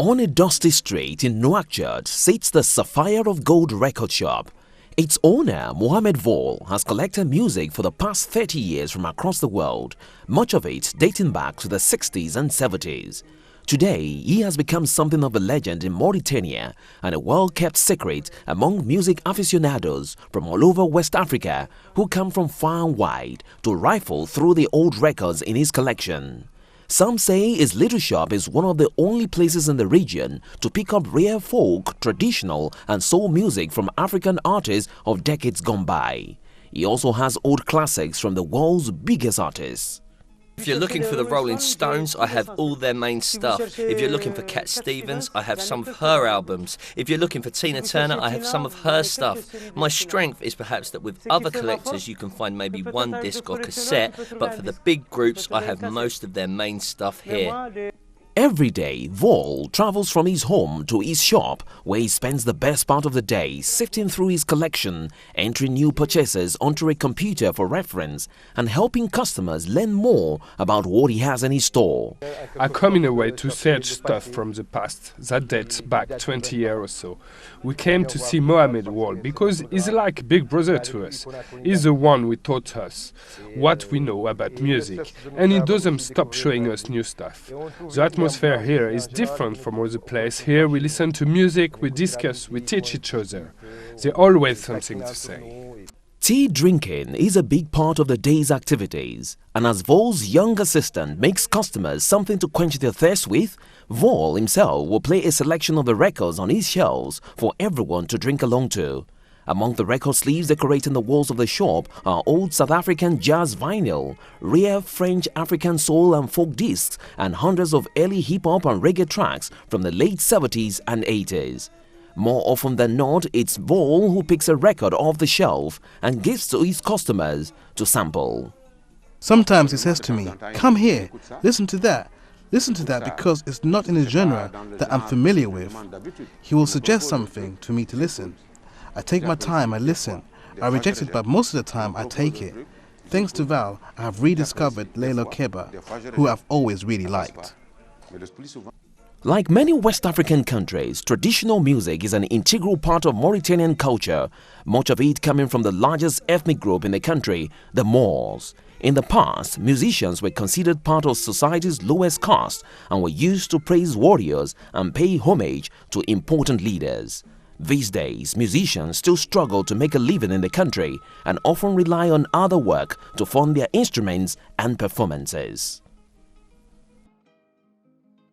On a dusty street in Nouakchott sits the Sapphire of Gold record shop. Its owner, Mohamed Vol, has collected music for the past 30 years from across the world, much of it dating back to the 60s and 70s. Today, he has become something of a legend in Mauritania and a well-kept secret among music aficionados from all over West Africa who come from far and wide to rifle through the old records in his collection. Some say his little shop is one of the only places in the region to pick up rare folk, traditional and soul music from African artists of decades gone by. He also has old classics from the world's biggest artists. If you're looking for the Rolling Stones, I have all their main stuff. If you're looking for Cat Stevens, I have some of her albums. If you're looking for Tina Turner, I have some of her stuff. My strength is perhaps that with other collectors you can find maybe one disc or cassette, but for the big groups I have most of their main stuff here. Every day, Vol travels from his home to his shop, where he spends the best part of the day sifting through his collection, entering new purchases onto a computer for reference, and helping customers learn more about what he has in his store. I come in a way to search stuff from the past that dates back 20 years or so. We came to see Mohamed Vol because he's like a big brother to us. He's the one who taught us what we know about music, and he doesn't stop showing us new stuff. The atmosphere here is different from other places. Here we listen to music, we discuss, we teach each other. There's always something to say. Tea drinking is a big part of the day's activities, and as Vol's young assistant makes customers something to quench their thirst with, Vol himself will play a selection of the records on his shelves for everyone to drink along to. Among the record sleeves decorating the walls of the shop are old South African jazz vinyl, rare French African soul and folk discs, and hundreds of early hip-hop and reggae tracks from the late 70s and 80s. More often than not, it's Vol who picks a record off the shelf and gives to his customers to sample. Sometimes he says to me, "Come here, listen to that. Listen to that because it's not in a genre that I'm familiar with." He will suggest something to me to listen. I take my time, I listen. I reject it, but most of the time I take it. Thanks to Val, I have rediscovered Leila Keba, who I've always really liked. Like many West African countries, traditional music is an integral part of Mauritanian culture, much of it coming from the largest ethnic group in the country, the Moors. In the past, musicians were considered part of society's lowest caste and were used to praise warriors and pay homage to important leaders. These days, musicians still struggle to make a living in the country and often rely on other work to fund their instruments and performances.